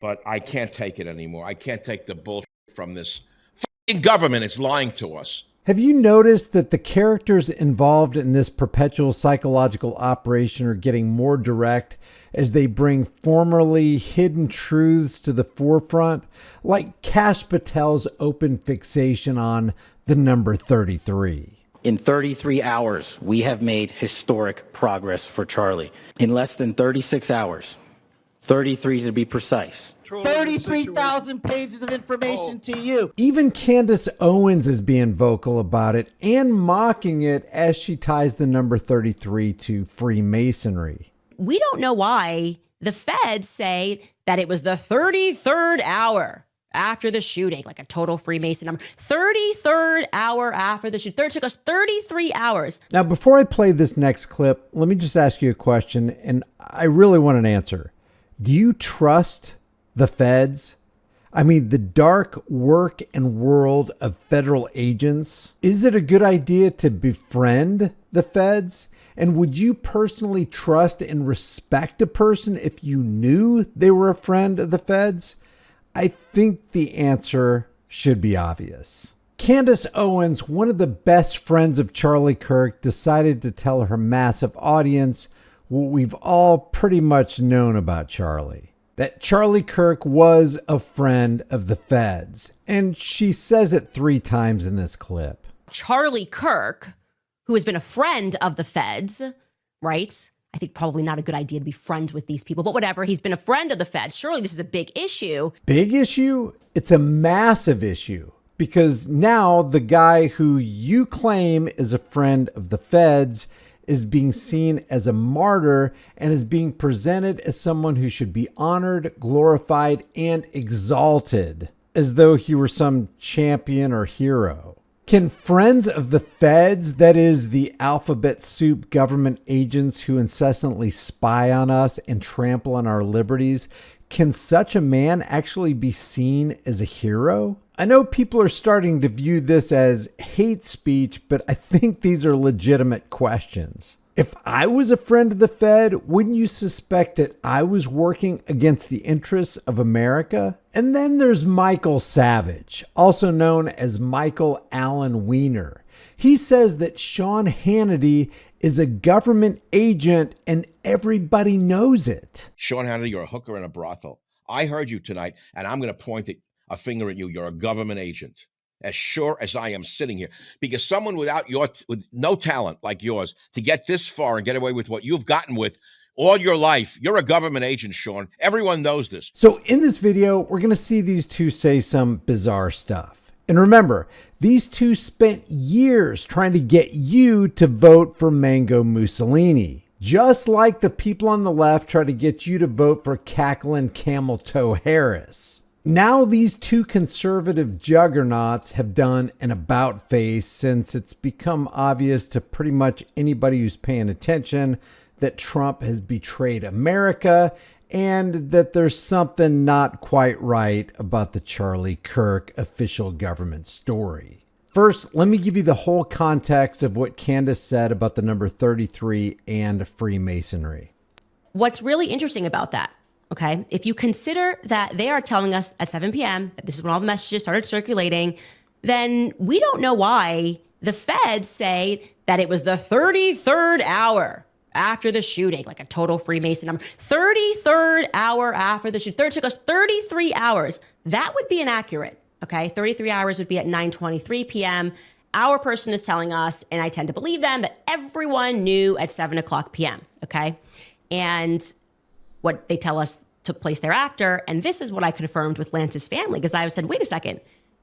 but I can't take it anymore. I can't take the bullshit from this fucking government. It's lying to us. Have you noticed that the characters involved in this perpetual psychological operation are getting more direct as they bring formerly hidden truths to the forefront? Like Kash Patel's open fixation on the number 33. In 33 hours, we have made historic progress for Charlie. In less than 36 hours, 33 to be precise. 33,000 pages of information to you. Even Candace Owens is being vocal about it and mocking it as she ties the number 33 to Freemasonry. We don't know why the feds say that it was the 33rd hour after the shooting, like a total Freemason number. 33rd hour after the shooting. It took us 33 hours. Now, before I play this next clip, let me just ask you a question, and I really want an answer. Do you trust the feds? I mean, the dark work and world of federal agents. Is it a good idea to befriend the feds? And would you personally trust and respect a person if you knew they were a friend of the feds? I think the answer should be obvious. Candace Owens, one of the best friends of Charlie Kirk, decided to tell her massive audience what we've all pretty much known about Charlie. That Charlie Kirk was a friend of the feds. And she says it 3 times in this clip. Charlie Kirk, who has been a friend of the feds, right? I think probably not a good idea to be friends with these people, but whatever. He's been a friend of the feds. Surely this is a big issue. Big issue? It's a massive issue. Because now the guy who you claim is a friend of the feds is being seen as a martyr and is being presented as someone who should be honored, glorified, and exalted, as though he were some champion or hero. Can friends of the feds, that is the alphabet soup government agents who incessantly spy on us and trample on our liberties, can such a man actually be seen as a hero? I know people are starting to view this as hate speech, but I think these are legitimate questions. If I was a friend of the Fed, wouldn't you suspect that I was working against the interests of America? And then there's Michael Savage, also known as Michael Allen Weiner. He says that Sean Hannity is a government agent and everybody knows it. Sean Hannity, you're a hooker in a brothel. I heard you tonight, and I'm going to point a finger at you. You're a government agent, as sure as I am sitting here. Because someone with no talent like yours to get this far and get away with what you've gotten with all your life, you're a government agent, Sean. Everyone knows this. So in this video, we're going to see these two say some bizarre stuff. And remember, these two spent years trying to get you to vote for Mango Mussolini, just like the people on the left try to get you to vote for cackling Camel Toe Harris. Now these two conservative juggernauts have done an about face, since it's become obvious to pretty much anybody who's paying attention that Trump has betrayed America and that there's something not quite right about the Charlie Kirk official government story. First, let me give you the whole context of what Candace said about the number 33 and Freemasonry. What's really interesting about that, okay, if you consider that they are telling us at 7 p.m., that this is when all the messages started circulating, then we don't know why the feds say that it was the 33rd hour after the shooting, like a total Freemason number. 33rd hour after the shooting. It took us 33 hours. That would be inaccurate, okay? 33 hours would be at 9:23 p.m. Our person is telling us, and I tend to believe them, that everyone knew at 7 o'clock p.m., okay? And what they tell us took place thereafter, and this is what I confirmed with Lance's family, because I said, wait a second,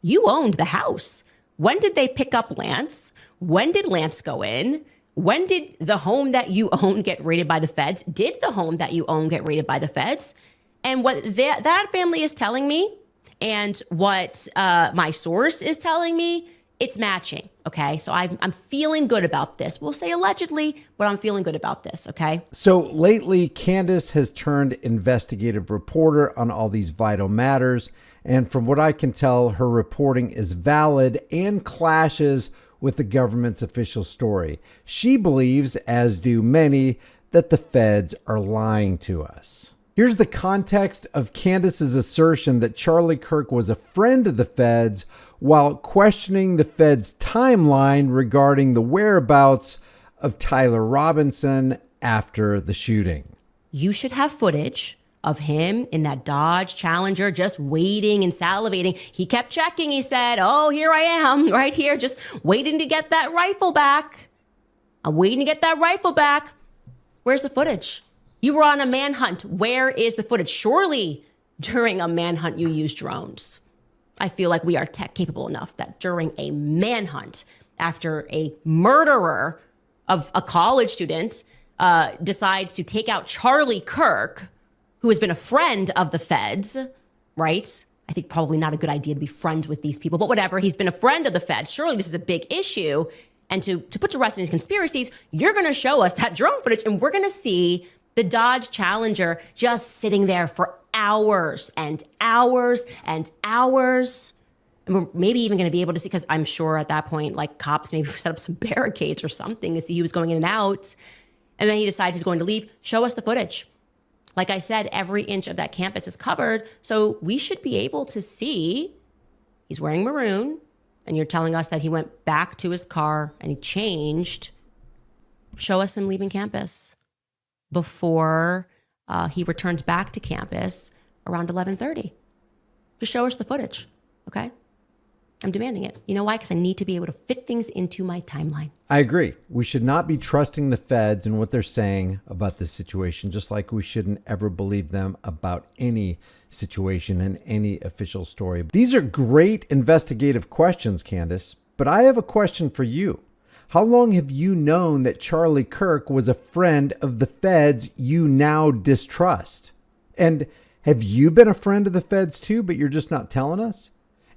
you owned the house. When did they pick up Lance? When did Lance go in? When did the home that you own get raided by the feds? Did the home that you own get raided by the feds? And what that family is telling me, and what my source is telling me, it's matching, okay? So I'm feeling good about this. We'll say allegedly, but I'm feeling good about this, okay? So lately, Candace has turned investigative reporter on all these vital matters. And from what I can tell, her reporting is valid and clashes with the government's official story. She believes, as do many, that the feds are lying to us. Here's the context of Candace's assertion that Charlie Kirk was a friend of the feds while questioning the feds' timeline regarding the whereabouts of Tyler Robinson after the shooting. You should have footage of him in that Dodge Challenger just waiting and salivating. He kept checking. He said, oh, here I am right here, just waiting to get that rifle back. I'm waiting to get that rifle back. Where's the footage? You were on a manhunt. Where is the footage? Surely during a manhunt, you used drones. I feel like we are tech capable enough that during a manhunt, after a murderer of a college student decides to take out Charlie Kirk, who has been a friend of the feds, right? I think probably not a good idea to be friends with these people, but whatever. He's been a friend of the feds. Surely this is a big issue. And to put to rest these conspiracies, you're going to show us that drone footage, and we're going to see the Dodge Challenger just sitting there for hours and hours and hours. And we're maybe even going to be able to see, because I'm sure at that point, like cops maybe set up some barricades or something to see he was going in and out. And then he decides he's going to leave. Show us the footage. Like I said, every inch of that campus is covered. So we should be able to see he's wearing maroon. And you're telling us that he went back to his car and he changed. Show us him leaving campus before he returns back to campus around 11:30. Just show us the footage, okay? I'm demanding it. You know why? Because I need to be able to fit things into my timeline. I agree. We should not be trusting the feds and what they're saying about this situation, just like we shouldn't ever believe them about any situation and any official story. These are great investigative questions, Candace, but I have a question for you. How long have you known that Charlie Kirk was a friend of the feds you now distrust? And have you been a friend of the feds too, but you're just not telling us?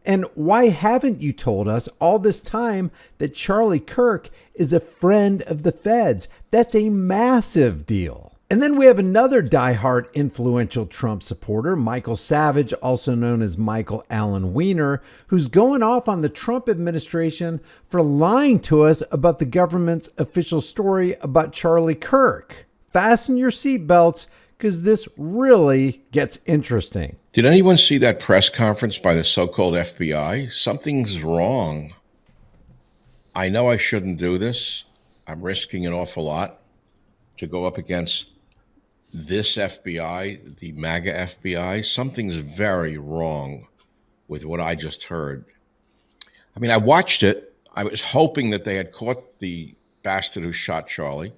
And why haven't you told us all this time that Charlie Kirk is a friend of the feds? That's a massive deal. And then we have another diehard influential Trump supporter, Michael Savage, also known as Michael Allen Weiner, who's going off on the Trump administration for lying to us about the government's official story about Charlie Kirk. Fasten your seatbelts, because this really gets interesting. Did anyone see that press conference by the so-called FBI? Something's wrong. I know I shouldn't do this. I'm risking an awful lot to go up against this FBI, the MAGA FBI. Something's very wrong with what I just heard. I mean, I watched it. I was hoping that they had caught the bastard who shot Charlie.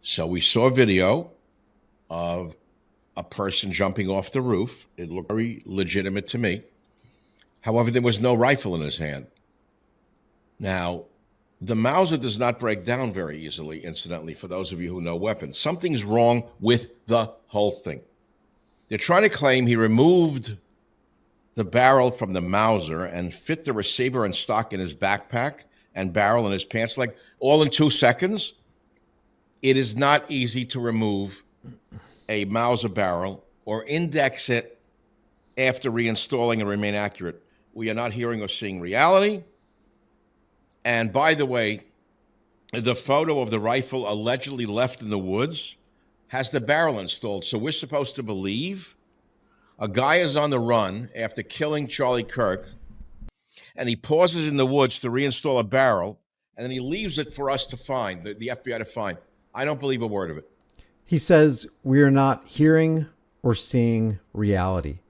So we saw video of a person jumping off the roof. It looked very legitimate to me. However, there was no rifle in his hand. Now, the Mauser does not break down very easily, incidentally, for those of you who know weapons. Something's wrong with the whole thing. They're trying to claim he removed the barrel from the Mauser and fit the receiver and stock in his backpack and barrel in his pants leg all in 2 seconds. It is not easy to remove a Mauser barrel or index it after reinstalling and remain accurate. We are not hearing or seeing reality. And by the way, the photo of the rifle allegedly left in the woods has the barrel installed. So we're supposed to believe a guy is on the run after killing Charlie Kirk, and he pauses in the woods to reinstall a barrel, and then he leaves it for us to find, the FBI to find. I don't believe a word of it. He says we are not hearing or seeing reality.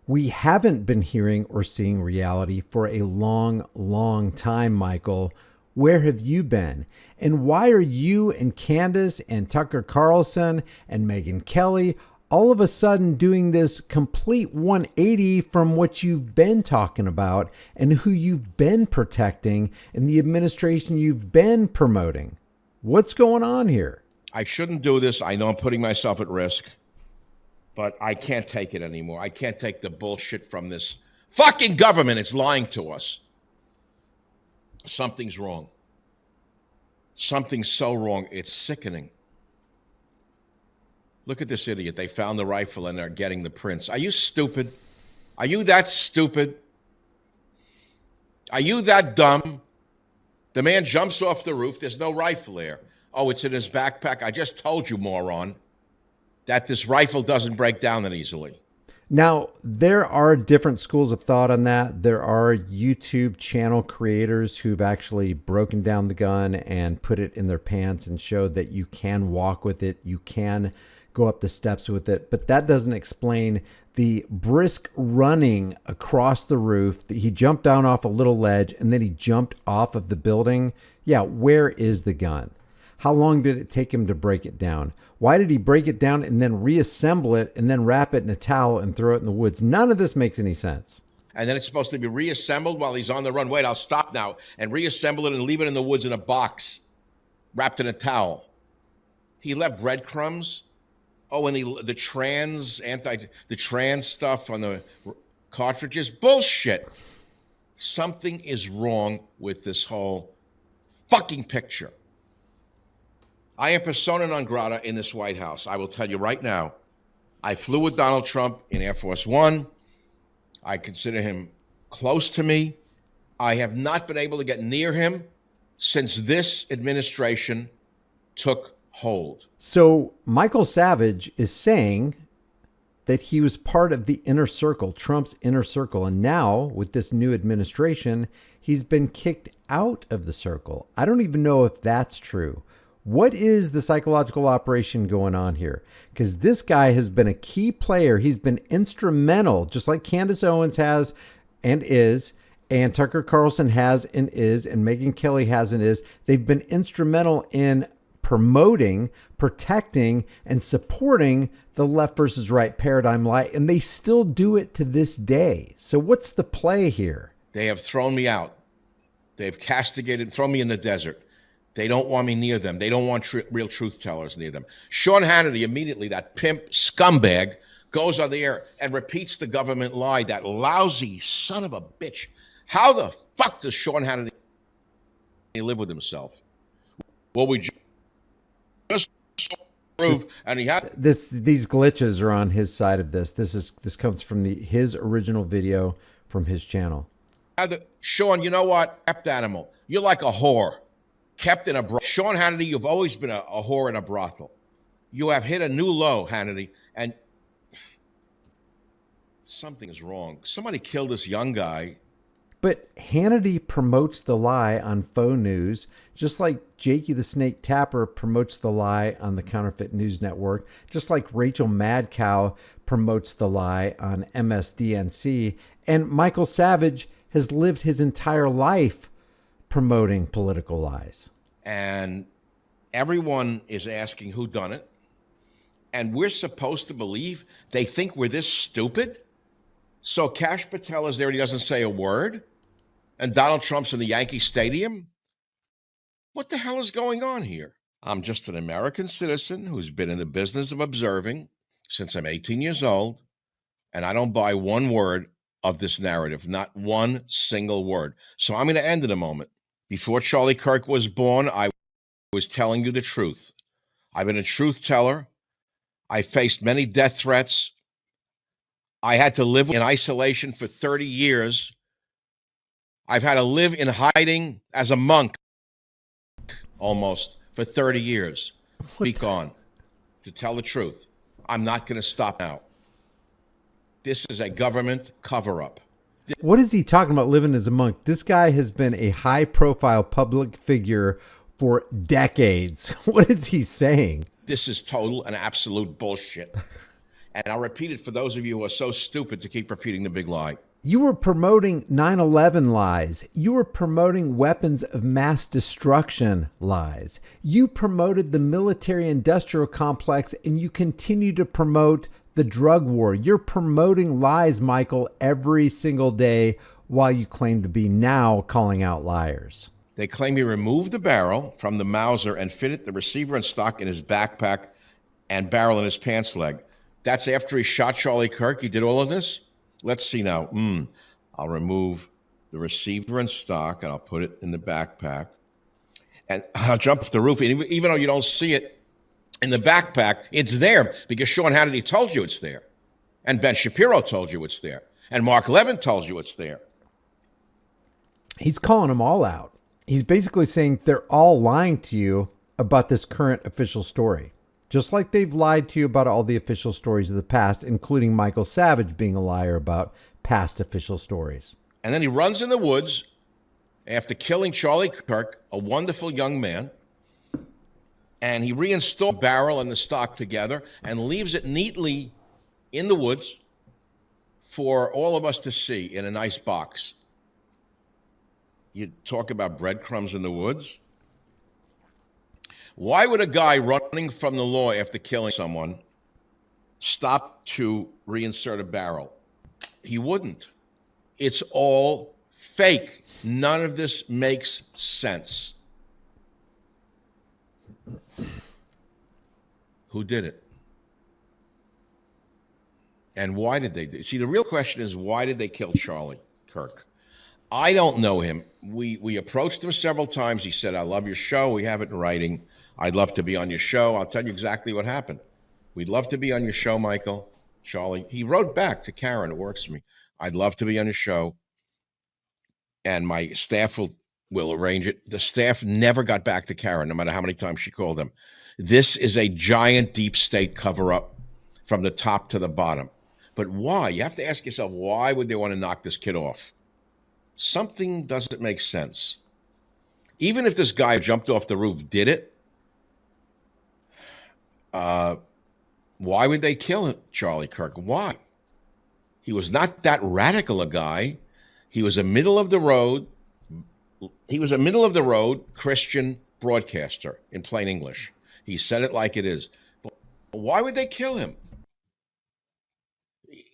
We haven't been hearing or seeing reality for a long, long time, Michael. Where have you been? And why are you and Candace and Tucker Carlson and Megyn Kelly all of a sudden doing this complete 180 from what you've been talking about and who you've been protecting and the administration you've been promoting? What's going on here? I shouldn't do this. I know I'm putting myself at risk, but I can't take it anymore. I can't take the bullshit from this fucking government. It's lying to us. Something's wrong. Something's so wrong. It's sickening. Look at this idiot. They found the rifle and they're getting the prints. Are you stupid? Are you that stupid? Are you that dumb? The man jumps off the roof. There's no rifle there. Oh, it's in his backpack. I just told you, moron. that this rifle doesn't break down that easily. Now, there are different schools of thought on that. There are YouTube channel creators who've actually broken down the gun and put it in their pants and showed that you can walk with it, you can go up the steps with it, but that doesn't explain the brisk running across the roof. He jumped down off a little ledge and then he jumped off of the building. Yeah, where is the gun? How long did it take him to break it down? Why did he break it down and then reassemble it and then wrap it in a towel and throw it in the woods? None of this makes any sense. And then it's supposed to be reassembled while he's on the run. Wait, I'll stop now and reassemble it and leave it in the woods in a box wrapped in a towel. He left breadcrumbs. Oh, and the trans stuff on the cartridges. Bullshit. Something is wrong with this whole fucking picture. I am persona non grata in this White House. I will tell you right now, I flew with Donald Trump in Air Force One. I consider him close to me. I have not been able to get near him since this administration took hold. So Michael Savage is saying that he was part of the inner circle, Trump's inner circle. And now with this new administration, he's been kicked out of the circle. I don't even know if that's true. What is the psychological operation going on here? Because this guy has been a key player. He's been instrumental, just like Candace Owens has and is, and Tucker Carlson has and is, and Megyn Kelly has and is. They've been instrumental in promoting, protecting, and supporting the left versus right paradigm lie, and they still do it to this day. So what's the play here? They have thrown me out. They've castigated, thrown me in the desert. They don't want me near them. They don't want real truth tellers near them. Sean Hannity, immediately, that pimp scumbag, goes on the air and repeats the government lie, that lousy son of a bitch. How the fuck does Sean Hannity live with himself? Well, we just prove, and he had these glitches are on his side of this. This comes from his original video from his channel. Sean, you know what? Kept animal. You're like a whore. Kept in a brothel. Sean Hannity, you've always been a whore in a brothel. You have hit a new low, Hannity, and something is wrong. Somebody killed this young guy. But Hannity promotes the lie on faux news, just like Jakey the Snake Tapper promotes the lie on the Counterfeit News Network, just like Rachel Madcow promotes the lie on MSDNC, and Michael Savage has lived his entire life promoting political lies. And everyone is asking who done it. And we're supposed to believe they think we're this stupid? So Kash Patel is there and he doesn't say a word? And Donald Trump's in the Yankee Stadium? What the hell is going on here? I'm just an American citizen who's been in the business of observing since I'm 18 years old, and I don't buy one word of this narrative, not one single word. So I'm going to end in a moment. Before Charlie Kirk was born, I was telling you the truth. I've been a truth teller. I faced many death threats. I had to live in isolation for 30 years. I've had to live in hiding as a monk almost for 30 years. Speak on. To tell the truth, I'm not going to stop now. This is a government cover-up. What is he talking about living as a monk? This guy has been a high-profile public figure for decades. What is he saying? This is total and absolute bullshit. And I'll repeat it for those of you who are so stupid to keep repeating the big lie. You were promoting 9/11 lies. You were promoting weapons of mass destruction lies. You promoted the military-industrial complex, and you continue to promote the drug war. You're promoting lies, Michael, every single day while you claim to be now calling out liars. They claim he removed the barrel from the Mauser and fitted the receiver and stock in his backpack and barrel in his pants leg. That's after he shot Charlie Kirk. He did all of this? Let's see now. I'll remove the receiver and stock and I'll put it in the backpack. And I'll jump off the roof. And even though you don't see it in the backpack, it's there because Sean Hannity told you it's there. And Ben Shapiro told you it's there. And Mark Levin told you it's there. He's calling them all out. He's basically saying they're all lying to you about this current official story. Just like they've lied to you about all the official stories of the past, including Michael Savage being a liar about past official stories. And then he runs in the woods after killing Charlie Kirk, a wonderful young man, and he reinstalled the barrel and the stock together and leaves it neatly in the woods for all of us to see in a nice box. You talk about breadcrumbs in the woods. Why would a guy running from the law after killing someone stop to reinsert a barrel? He wouldn't. It's all fake. None of this makes sense. Who did it? And why did they do it? See, the real question is, why did they kill Charlie Kirk? I don't know him. We approached him several times. He said, I love your show. We have it in writing. I'd love to be on your show. I'll tell you exactly what happened. We'd love to be on your show, Michael, Charlie. He wrote back to Karen, who works for me. I'd love to be on your show, and my staff will arrange it. The staff never got back to Karen, no matter how many times she called them. This is a giant deep state cover-up from the top to the bottom. But why? You have to ask yourself, why would they want to knock this kid off? Something doesn't make sense. Even if this guy jumped off the roof did it, why would they kill Charlie Kirk? Why? He was not that radical a guy. He was a middle of the road. He was a middle of the road Christian broadcaster in plain English. He said it like it is. But why would they kill him?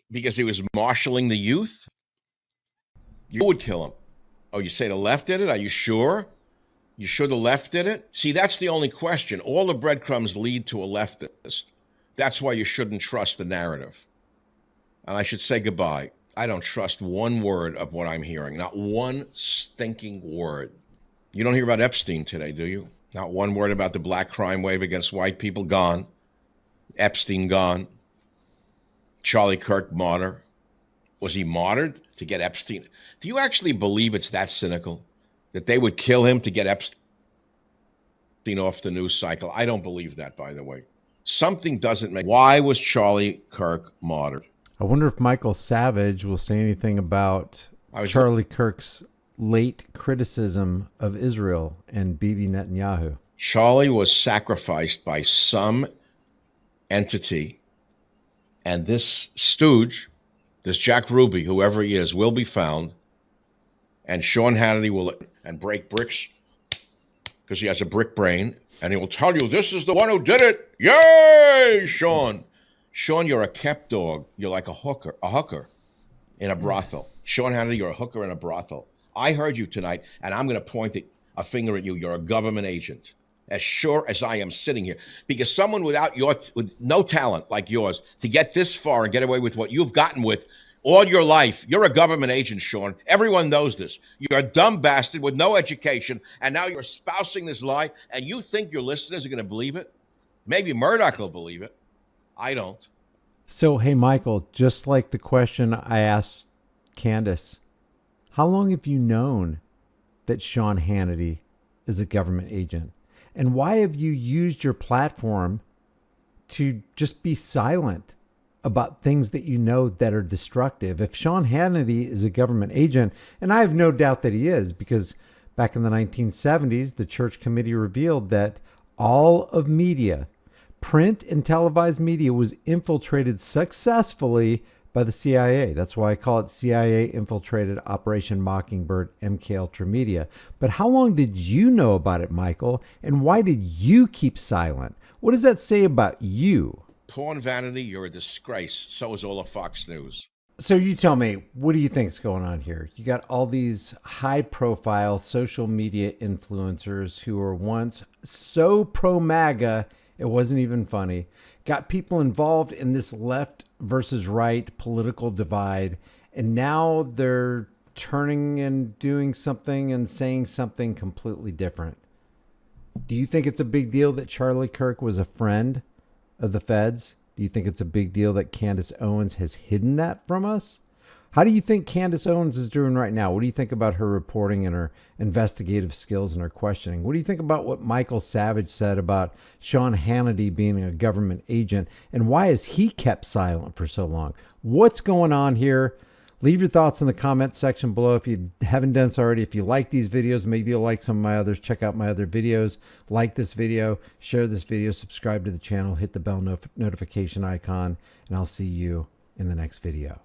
Because he was marshaling the youth? You would kill him. Oh, you say the left did it? Are you sure? You sure the left did it? See, that's the only question. All the breadcrumbs lead to a leftist. That's why you shouldn't trust the narrative. And I should say goodbye. I don't trust one word of what I'm hearing. Not one stinking word. You don't hear about Epstein today, do you? Not one word about the black crime wave against white people. Gone. Epstein gone. Charlie Kirk martyr. Was he martyred to get Epstein? Do you actually believe it's that cynical? That they would kill him to get Epstein off the news cycle? I don't believe that, by the way. Something doesn't make... Why was Charlie Kirk martyred? I wonder if Michael Savage will say anything about Charlie Kirk's late criticism of Israel and Bibi Netanyahu. Charlie was sacrificed by some entity, and this stooge, this Jack Ruby, whoever he is, will be found, and Sean Hannity will and break bricks because he has a brick brain, and he will tell you, this is the one who did it. Yay, Sean. Sean, you're a kept dog. You're like a hooker in a brothel. Sean Hannity, you're a hooker in a brothel. I heard you tonight, and I'm going to point a finger at you. You're a government agent, as sure as I am sitting here. Because someone with no talent like yours to get this far and get away with what you've gotten with all your life, you're a government agent, Sean. Everyone knows this. You're a dumb bastard with no education, and now you're espousing this lie, and you think your listeners are going to believe it? Maybe Murdoch will believe it. I don't. So, hey, Michael, just like the question I asked Candace, how long have you known that Sean Hannity is a government agent? And why have you used your platform to just be silent about things that you know that are destructive? If Sean Hannity is a government agent, and I have no doubt that he is, because back in the 1970s, the Church Committee revealed that all of media, print and televised media, was infiltrated successfully by the CIA. That's why I call it CIA infiltrated Operation Mockingbird MK Ultra Media. But how long did you know about it, Michael? And why did you keep silent? What does that say about you? Porn vanity, you're a disgrace. So is all of Fox News. So you tell me, what do you think's going on here? You got all these high-profile social media influencers who were once so pro-MAGA, it wasn't even funny. Got people involved in this left versus right political divide, and now they're turning and doing something and saying something completely different. Do you think it's a big deal that Charlie Kirk was a friend of the feds? Do you think it's a big deal that Candace Owens has hidden that from us? How do you think Candace Owens is doing right now? What do you think about her reporting and her investigative skills and her questioning? What do you think about what Michael Savage said about Sean Hannity being a government agent? And why has he kept silent for so long? What's going on here? Leave your thoughts in the comments section below if you haven't done so already. If you like these videos, maybe you'll like some of my others. Check out my other videos. Like this video, share this video, subscribe to the channel, hit the bell notification icon, and I'll see you in the next video.